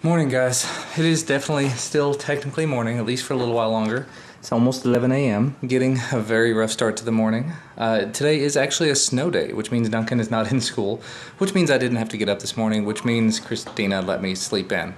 Morning, guys. It is definitely still technically morning, at least for a little while longer. It's almost 11 a.m. Getting a very rough start to the morning. Today is actually a snow day, which means Duncan is not in school, which means I didn't have to get up this morning, which means Christina let me sleep in.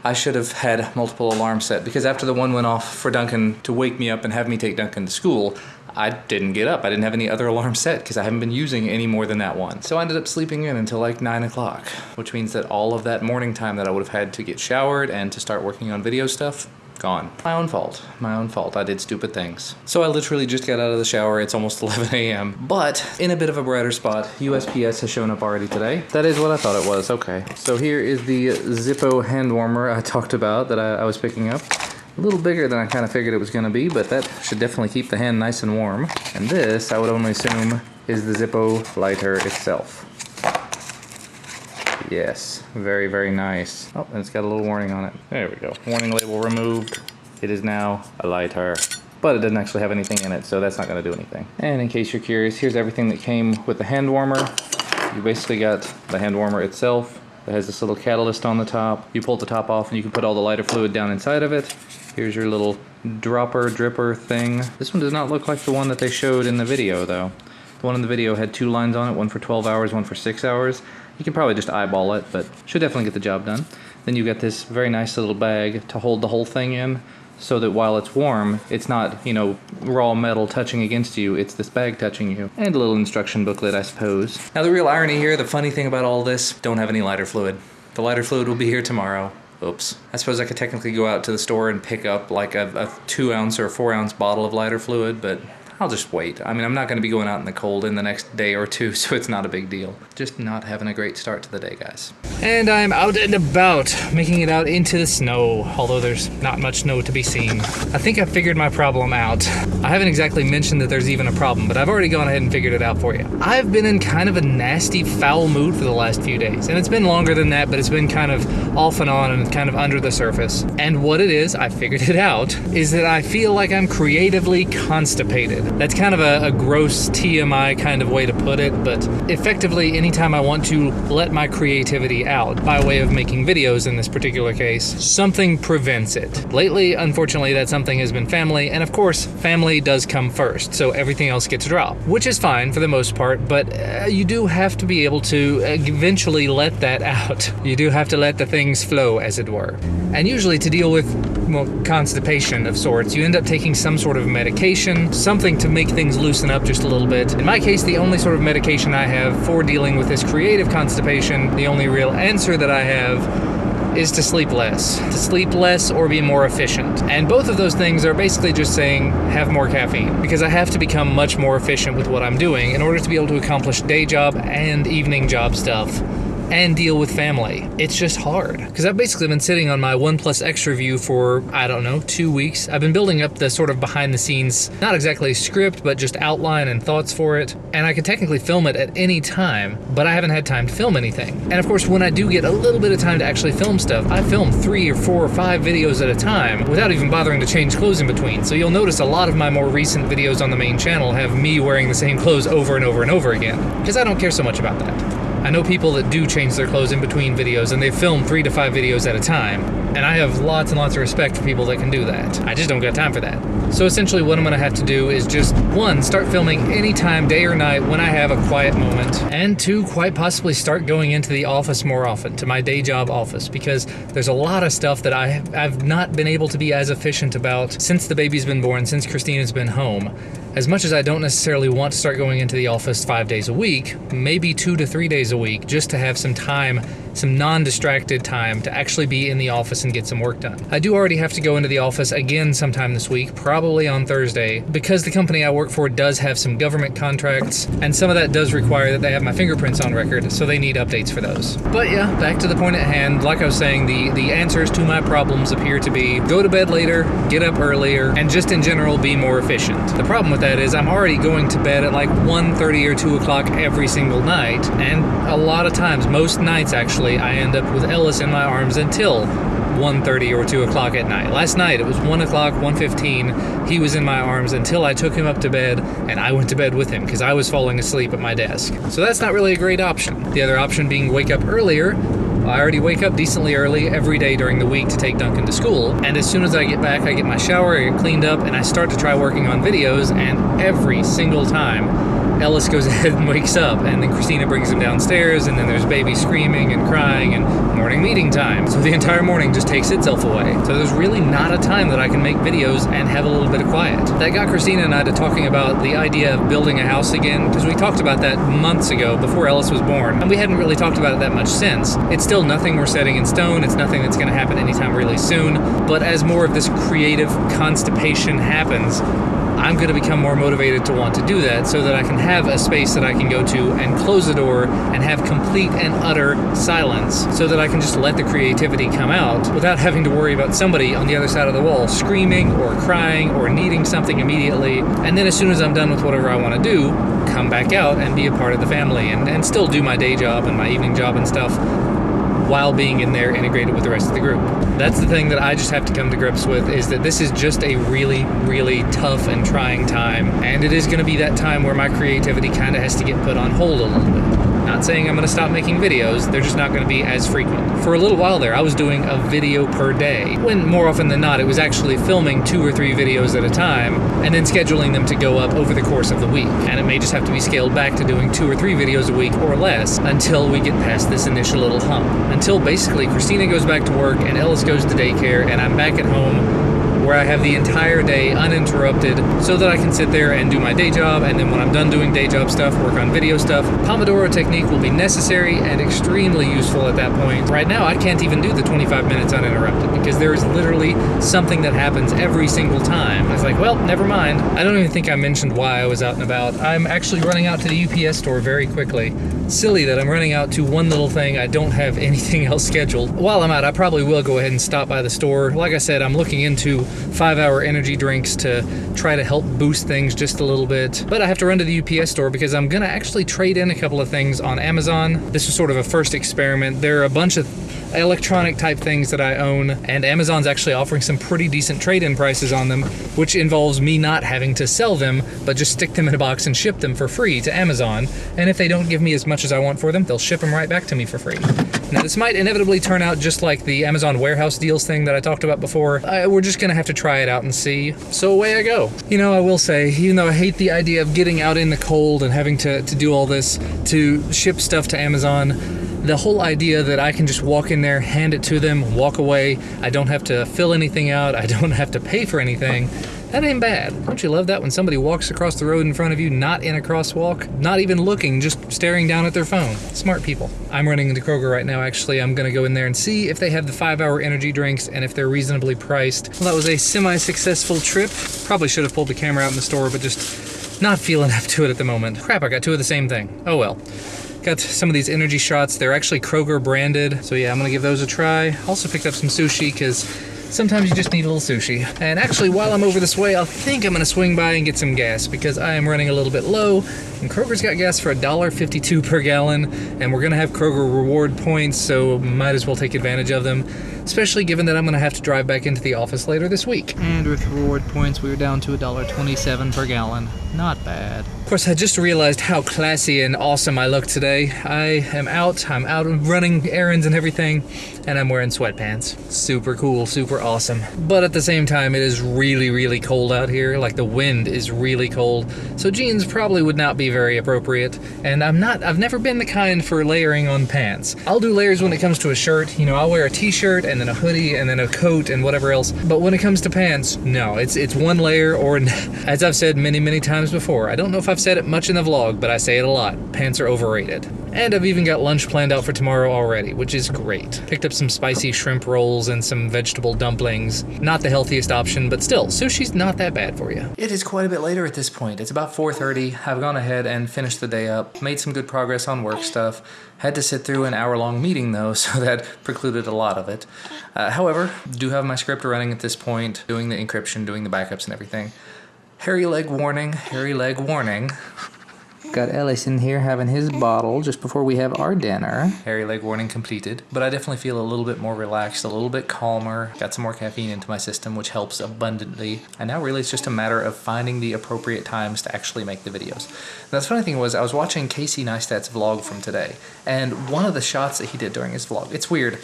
I should have had multiple alarms set, because after the one went off for Duncan to wake me up and have me take Duncan to school, I didn't get up. I didn't have any other alarm set because I haven't been using any more than that one. So I ended up sleeping in until like 9 o'clock, which means that all of that morning time that I would have had to get showered and to start working on video stuff, gone. My own fault. My own fault. I did stupid things. So I literally just got out of the shower. It's almost 11 a.m. But in a bit of a brighter spot, USPS has shown up already today. That is what I thought it was. Okay. So here is the Zippo hand warmer I talked about that I was picking up. A little bigger than I kind of figured it was going to be, but that should definitely keep the hand nice and warm. And this, I would only assume, is the Zippo lighter itself. Yes, very, very nice. Oh, and it's got a little warning on it. There we go. Warning label removed. It is now a lighter. But it doesn't actually have anything in it, so that's not going to do anything. And in case you're curious, here's everything that came with the hand warmer. You basically got the hand warmer itself. It has this little catalyst on the top. You pull the top off and you can put all the lighter fluid down inside of it. Here's your little dripper thing. This one does not look like the one that they showed in the video though. The one in the video had 2 lines on it, one for 12 hours, one for 6 hours. You can probably just eyeball it, but should definitely get the job done. Then you got this very nice little bag to hold the whole thing in, so that while it's warm, it's not, you know, raw metal touching against you, it's this bag touching you. And a little instruction booklet, I suppose. Now the real irony here, the funny thing about all this, don't have any lighter fluid. The lighter fluid will be here tomorrow. Oops. I suppose I could technically go out to the store and pick up like a 2 ounce or 4 ounce bottle of lighter fluid, but I'll just wait. I mean, I'm not going to be going out in the cold in the next day or two, so it's not a big deal. Just not having a great start to the day, guys. And I'm out and about, making it out into the snow, although there's not much snow to be seen. I think I figured my problem out. I haven't exactly mentioned that there's even a problem, but I've already gone ahead and figured it out for you. I've been in kind of a nasty, foul mood for the last few days, and it's been longer than that, but it's been kind of off and on and kind of under the surface. And what it is, I figured it out, is that I feel like I'm creatively constipated. That's kind of a gross TMI kind of way to put it, but effectively anytime I want to let my creativity out by way of making videos in this particular case, something prevents it. Lately, unfortunately, that something has been family, and of course, family does come first, so everything else gets dropped, which is fine for the most part, but you do have to be able to eventually let that out. You do have to let the things flow, as it were. And usually to deal with, well, constipation of sorts, you end up taking some sort of medication, something to make things loosen up just a little bit. In my case, the only sort of medication I have for dealing with this creative constipation, the only real answer that I have is to sleep less. To sleep less or be more efficient. And both of those things are basically just saying, have more caffeine. Because I have to become much more efficient with what I'm doing in order to be able to accomplish day job and evening job stuff and deal with family. It's just hard. Because I've basically been sitting on my OnePlus Extra View for, I don't know, 2 weeks. I've been building up the sort of behind the scenes, not exactly script, but just outline and thoughts for it. And I could technically film it at any time, but I haven't had time to film anything. And of course, when I do get a little bit of time to actually film stuff, I film 3 or 4 or 5 videos at a time without even bothering to change clothes in between. So you'll notice a lot of my more recent videos on the main channel have me wearing the same clothes over and over and over again. Because I don't care so much about that. I know people that do change their clothes in between videos, and they film 3 to 5 videos at a time. And I have lots and lots of respect for people that can do that. I just don't got time for that. So essentially what I'm gonna have to do is just, 1, start filming anytime, day or night, when I have a quiet moment. And 2, quite possibly start going into the office more often, to my day job office, because there's a lot of stuff that I've not been able to be as efficient about since the baby's been born, since Christina's been home. As much as I don't necessarily want to start going into the office 5 days a week, maybe 2 to 3 days a week, just to have some time, some non-distracted time to actually be in the office and get some work done. I do already have to go into the office again sometime this week, probably on Thursday, because the company I work for does have some government contracts, and some of that does require that they have my fingerprints on record, so they need updates for those. But yeah, back to the point at hand. Like I was saying, the answers to my problems appear to be go to bed later, get up earlier, and just in general be more efficient. The problem with that is I'm already going to bed at like 1:30 or 2 o'clock every single night, and a lot of times, most nights actually, I end up with Ellis in my arms until 1:30 or 2 o'clock at night. Last night it was 1 o'clock, 1:15. He was in my arms until I took him up to bed, and I went to bed with him because I was falling asleep at my desk. So that's not really a great option. The other option being wake up earlier, I already wake up decently early every day during the week to take Duncan to school, and as soon as I get back, I get my shower, I get cleaned up, and I start to try working on videos, and every single time Ellis goes ahead and wakes up, and then Christina brings him downstairs, and then there's baby screaming and crying and morning meeting time. So the entire morning just takes itself away. So there's really not a time that I can make videos and have a little bit of quiet. That got Christina and I to talking about the idea of building a house again, because we talked about that months ago before Ellis was born, and we hadn't really talked about it that much since. It's still nothing we're setting in stone. It's nothing that's going to happen anytime really soon. But as more of this creative constipation happens, I'm going to become more motivated to want to do that so that I can have a space that I can go to and close the door and have complete and utter silence so that I can just let the creativity come out without having to worry about somebody on the other side of the wall screaming or crying or needing something immediately. And then as soon as I'm done with whatever I want to do, come back out and be a part of the family and still do my day job and my evening job and stuff while being in there integrated with the rest of the group. That's the thing that I just have to come to grips with, is that this is just a really, really tough and trying time, and it is going to be that time where my creativity kind of has to get put on hold a little bit. Not saying I'm going to stop making videos, they're just not going to be as frequent. For a little while there, I was doing a video per day, when more often than not, it was actually filming 2 or 3 videos at a time, and then scheduling them to go up over the course of the week. And it may just have to be scaled back to doing 2 or 3 videos a week or less until we get past this initial little hump. Until basically Christina goes back to work and Ellis goes to daycare and I'm back at home, where I have the entire day uninterrupted so that I can sit there and do my day job, and then when I'm done doing day job stuff, work on video stuff. Pomodoro technique will be necessary and extremely useful at that point. Right now, I can't even do the 25 minutes uninterrupted because there is literally something that happens every single time. It's like, well, never mind. I don't even think I mentioned why I was out and about. I'm actually running out to the UPS store very quickly. Silly that I'm running out to one little thing. I don't have anything else scheduled. While I'm out, I probably will go ahead and stop by the store. Like I said, I'm looking into 5-hour energy drinks to try to help boost things just a little bit. But I have to run to the UPS store because I'm gonna actually trade in a couple of things on Amazon. This was sort of a first experiment. There are a bunch of electronic type things that I own, and Amazon's actually offering some pretty decent trade-in prices on them, which involves me not having to sell them, but just stick them in a box and ship them for free to Amazon. And if they don't give me as much as I want for them, they'll ship them right back to me for free. Now, this might inevitably turn out just like the Amazon warehouse deals thing that I talked about before. We're just gonna have to try it out and see. So away I go. You know, I will say, even though I hate the idea of getting out in the cold and having to do all this to ship stuff to Amazon, the whole idea that I can just walk in there, hand it to them, walk away, I don't have to fill anything out, I don't have to pay for anything, that ain't bad. Don't you love that when somebody walks across the road in front of you, not in a crosswalk, not even looking, just staring down at their phone? Smart people. I'm running into Kroger right now, actually. I'm gonna go in there and see if they have the 5-hour energy drinks and if they're reasonably priced. Well, that was a semi-successful trip. Probably should have pulled the camera out in the store, but just not feeling up to it at the moment. Crap, I got 2 of the same thing. Oh well. Got some of these energy shots. They're actually Kroger branded. So yeah, I'm gonna give those a try. Also picked up some sushi because sometimes you just need a little sushi. And actually, while I'm over this way, I think I'm gonna swing by and get some gas because I am running a little bit low. And Kroger's got gas for $1.52 per gallon. And we're gonna have Kroger reward points, so might as well take advantage of them. Especially given that I'm gonna have to drive back into the office later this week. And with reward points, we were down to $1.27 per gallon. Not bad. Of course, I just realized how classy and awesome I look today. I'm out running errands and everything, and I'm wearing sweatpants. Super cool, super awesome. But at the same time, it is really, really cold out here. Like, the wind is really cold, so jeans probably would not be very appropriate. And I've never been the kind for layering on pants. I'll do layers when it comes to a shirt. You know, I'll wear a t-shirt and then a hoodie and then a coat and whatever else. But when it comes to pants, no, it's one layer, or as I've said many, many times before, I don't know if I've said it much in the vlog, but I say it a lot. Pants are overrated. And I've even got lunch planned out for tomorrow already, which is great. Picked up some spicy shrimp rolls and some vegetable dumplings. Not the healthiest option, but still, sushi's not that bad for you. It is quite a bit later at this point. It's about 4:30. I've gone ahead and finished the day up, made some good progress on work stuff. Had to sit through an hour-long meeting though, so that precluded a lot of it. However, do have my script running at this point, doing the encryption, doing the backups and everything. Hairy leg warning, hairy leg warning. Got Ellis in here having his bottle just before we have our dinner. Hairy leg warning completed, but I definitely feel a little bit more relaxed, a little bit calmer. Got some more caffeine into my system, which helps abundantly. And now really it's just a matter of finding the appropriate times to actually make the videos. Now the funny thing was I was watching Casey Neistat's vlog from today, and one of the shots that he did during his vlog, it's weird.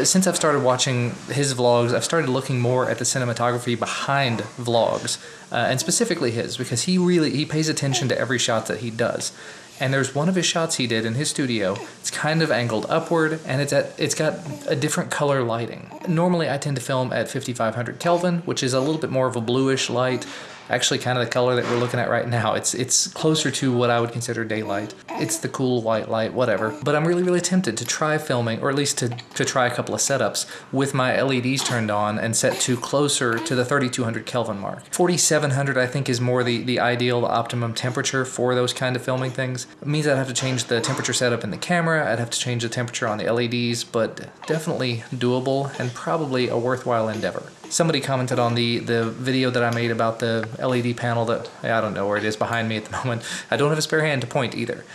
Since I've started watching his vlogs, I've started looking more at the cinematography behind vlogs. And specifically his, because he pays attention to every shot that he does. And there's one of his shots he did in his studio. It's kind of angled upward, and it's got a different color lighting. Normally I tend to film at 5500 Kelvin, which is a little bit more of a bluish light. Actually kind of the color that we're looking at right now. It's closer to what I would consider daylight. It's the cool white light, whatever. But I'm really tempted to try filming, or at least to try a couple of setups with my LEDs turned on and set to closer to the 3200 Kelvin mark. 4700 I think is more the ideal, the optimum temperature for those kind of filming things. It means I'd have to change the temperature setup in the camera, I'd have to change the temperature on the LEDs, but definitely doable and probably a worthwhile endeavor. Somebody commented on the video that I made about the LED panel that, I don't know where it is behind me at the moment. I don't have a spare hand to point either.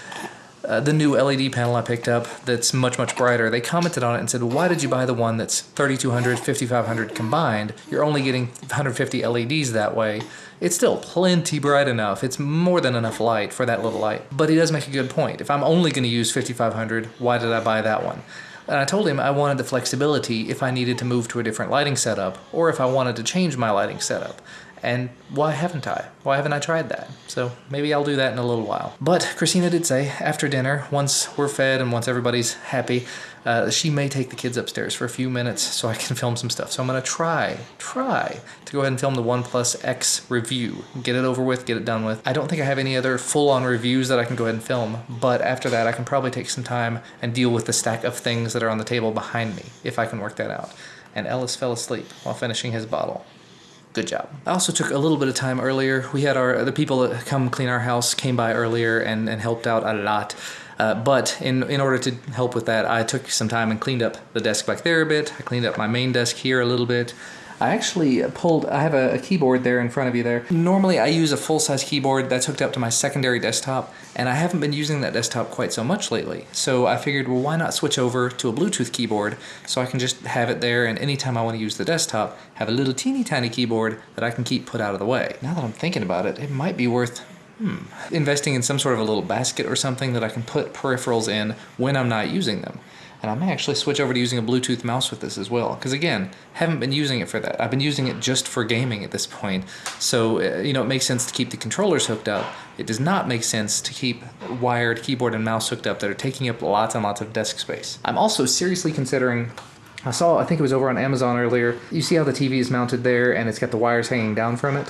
The new LED panel I picked up that's much brighter, they commented on it and said, well, why did you buy the one that's 3200, 5500 combined? You're only getting 150 LEDs that way. It's still plenty bright enough. It's more than enough light for that little light. But he does make a good point. If I'm only going to use 5500, why did I buy that one? And I told him I wanted the flexibility if I needed to move to a different lighting setup, or if I wanted to change my lighting setup. And why haven't I? Why haven't I tried that? So maybe I'll do that in a little while. But Christina did say, after dinner, once we're fed and once everybody's happy, she may take the kids upstairs for a few minutes so I can film some stuff. So I'm gonna try to go ahead and film the OnePlus X review. Get it over with, get it done with. I don't think I have any other full-on reviews that I can go ahead and film, but after that I can probably take some time and deal with the stack of things that are on the table behind me, if I can work that out. And Ellis fell asleep while finishing his bottle. Good job. I also took a little bit of time earlier. We had the people that come clean our house came by earlier and helped out a lot. But in order to help with that, I took some time and cleaned up the desk back there a bit. I cleaned up my main desk here a little bit. I actually I have a keyboard there in front of you there. Normally I use a full-size keyboard that's hooked up to my secondary desktop, and I haven't been using that desktop quite so much lately. So I figured, well, why not switch over to a Bluetooth keyboard so I can just have it there, and anytime I want to use the desktop, have a little teeny tiny keyboard that I can keep put out of the way. Now that I'm thinking about it, it might be worth investing in some sort of a little basket or something that I can put peripherals in when I'm not using them. And I may actually switch over to using a Bluetooth mouse with this as well. Because again, haven't been using it for that. I've been using it just for gaming at this point. So, it makes sense to keep the controllers hooked up. It does not make sense to keep wired keyboard and mouse hooked up that are taking up lots and lots of desk space. I'm also seriously considering, I think it was over on Amazon earlier. You see how the TV is mounted there and it's got the wires hanging down from it?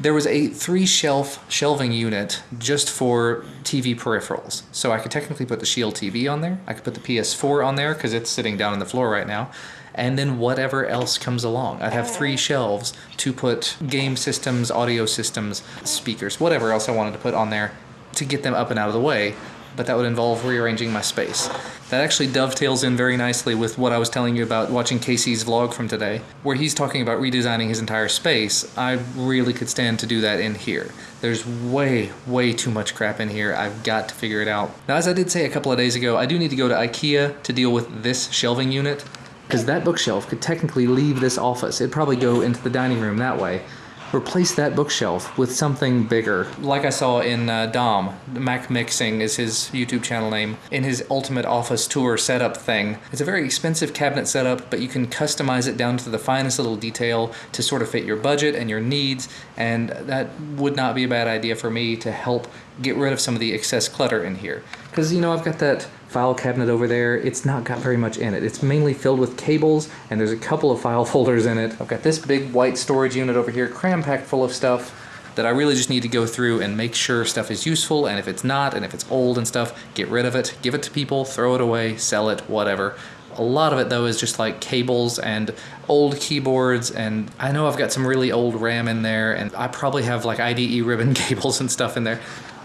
There was a 3-shelf shelving unit just for TV peripherals. So I could technically put the Shield TV on there. I could put the PS4 on there because it's sitting down on the floor right now. And then whatever else comes along. I'd have 3 shelves to put game systems, audio systems, speakers, whatever else I wanted to put on there to get them up and out of the way. But that would involve rearranging my space. That actually dovetails in very nicely with what I was telling you about watching Casey's vlog from today, where he's talking about redesigning his entire space. I really could stand to do that in here. There's way too much crap in here. I've got to figure it out. Now, as I did say a couple of days ago, I do need to go to IKEA to deal with this shelving unit, because that bookshelf could technically leave this office. It'd probably go into the dining room that way. Replace that bookshelf with something bigger. Like I saw in Dom, Mac Mixing is his YouTube channel name, in his Ultimate Office Tour setup thing. It's a very expensive cabinet setup, but you can customize it down to the finest little detail to sort of fit your budget and your needs, and that would not be a bad idea for me to help get rid of some of the excess clutter in here. Because, I've got that file cabinet over there. It's not got very much in it. It's mainly filled with cables, and there's a couple of file folders in it. I've got this big white storage unit over here, cram-packed full of stuff that I really just need to go through and make sure stuff is useful, and if it's not, and if it's old and stuff, get rid of it, give it to people, throw it away, sell it, whatever. A lot of it, though, is just like cables and old keyboards, and I know I've got some really old RAM in there, and I probably have like IDE ribbon cables and stuff in there.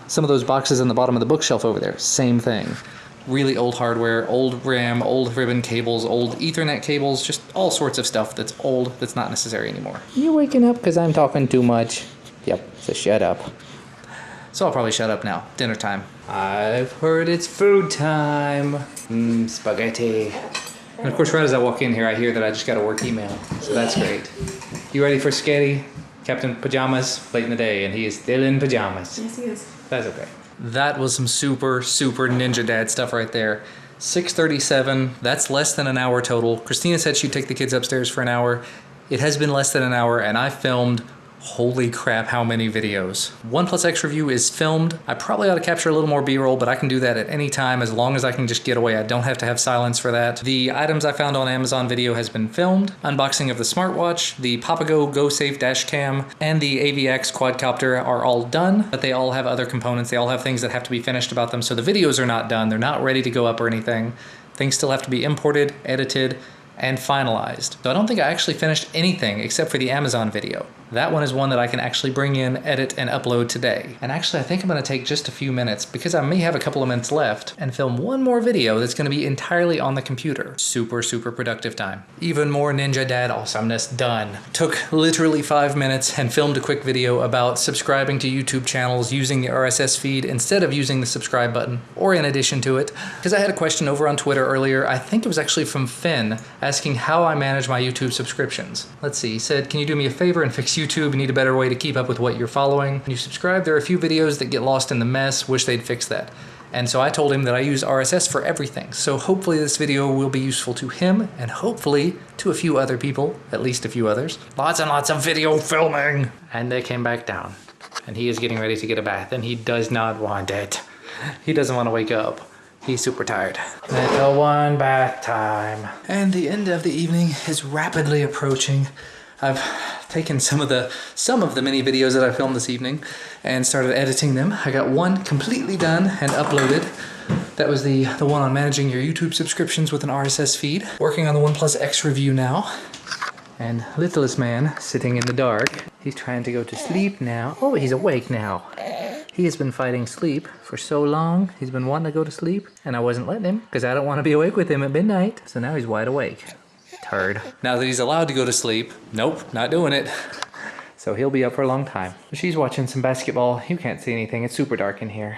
Some of those boxes in the bottom of the bookshelf over there, same thing. Really old hardware, old RAM, old ribbon cables, old Ethernet cables, just all sorts of stuff that's old, that's not necessary anymore. You waking up because I'm talking too much? Yep, so shut up. So I'll probably shut up now. Dinner time. I've heard it's food time. Spaghetti. And of course, right as I walk in here, I hear that I just got a work email. So that's great. You ready for spaghetti? Captain Pajamas, late in the day, and he is still in pajamas. Yes, he is. That's okay. That was some super ninja dad stuff right there. 6:37, that's less than an hour total. Christina said she'd take the kids upstairs for an hour. It has been less than an hour, and I filmed, holy crap, how many videos. OnePlus X review is filmed. I probably ought to capture a little more B-roll, but I can do that at any time as long as I can just get away. I don't have to have silence for that. The items I found on Amazon Video has been filmed. Unboxing of the smartwatch, the Papago Go Safe dash cam, and the AVX quadcopter are all done, but they all have other components. They all have things that have to be finished about them, so the videos are not done. They're not ready to go up or anything. Things still have to be imported, edited, and finalized. So I don't think I actually finished anything except for the Amazon video. That one is one that I can actually bring in, edit, and upload today. And actually, I think I'm gonna take just a few minutes, because I may have a couple of minutes left, and film one more video that's gonna be entirely on the computer. Super productive time. Even more Ninja Dad awesomeness done. Took literally 5 minutes and filmed a quick video about subscribing to YouTube channels using the RSS feed instead of using the subscribe button, or in addition to it. Because I had a question over on Twitter earlier, I think it was actually from Finn, asking how I manage my YouTube subscriptions. Let's see, he said, can you do me a favor and fix YouTube? You need a better way to keep up with what you're following. When you subscribe, there are a few videos that get lost in the mess. Wish they'd fix that. And so I told him that I use RSS for everything. So hopefully this video will be useful to him, and hopefully to a few other people, at least a few others. Lots and lots of video filming. And they came back down. And he is getting ready to get a bath, and he does not want it. He doesn't want to wake up. He's super tired. Little one bath time. And the end of the evening is rapidly approaching. I've taken some of the mini videos that I filmed this evening and started editing them. I got one completely done and uploaded. That was the one on managing your YouTube subscriptions with an RSS feed. Working on the OnePlus X review now. And littlest man sitting in the dark. He's trying to go to sleep now. Oh, he's awake now. He has been fighting sleep for so long. He's been wanting to go to sleep, and I wasn't letting him because I don't want to be awake with him at midnight. So now he's wide awake. Turd. Now that he's allowed to go to sleep, nope, not doing it. So he'll be up for a long time. She's watching some basketball. You can't see anything. It's super dark in here.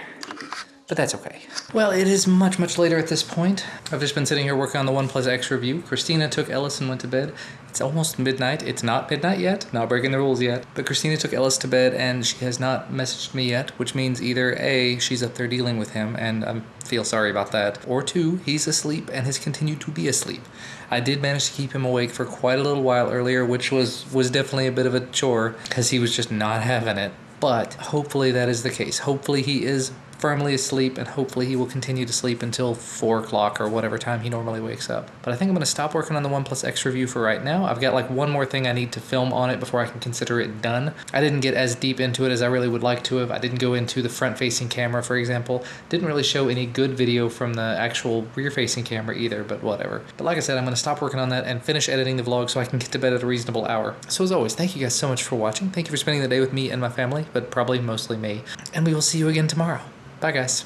But that's okay. Well, it is much later at this point. I've just been sitting here working on the OnePlus X review. Christina took Ellis and went to bed. It's almost midnight. It's not midnight yet. Not breaking the rules yet. But Christina took Ellis to bed and she has not messaged me yet, which means either A, she's up there dealing with him and I feel sorry about that, or 2, he's asleep and has continued to be asleep. I did manage to keep him awake for quite a little while earlier, which was definitely a bit of a chore because he was just not having it. But hopefully that is the case. Hopefully he is firmly asleep, and hopefully he will continue to sleep until 4 o'clock or whatever time he normally wakes up. But I think I'm going to stop working on the OnePlus X review for right now. I've got like one more thing I need to film on it before I can consider it done. I didn't get as deep into it as I really would like to have. I didn't go into the front-facing camera, for example. Didn't really show any good video from the actual rear-facing camera either, but whatever. But like I said, I'm going to stop working on that and finish editing the vlog so I can get to bed at a reasonable hour. So as always, thank you guys so much for watching. Thank you for spending the day with me and my family, but probably mostly me. And we will see you again tomorrow. Bye, guys.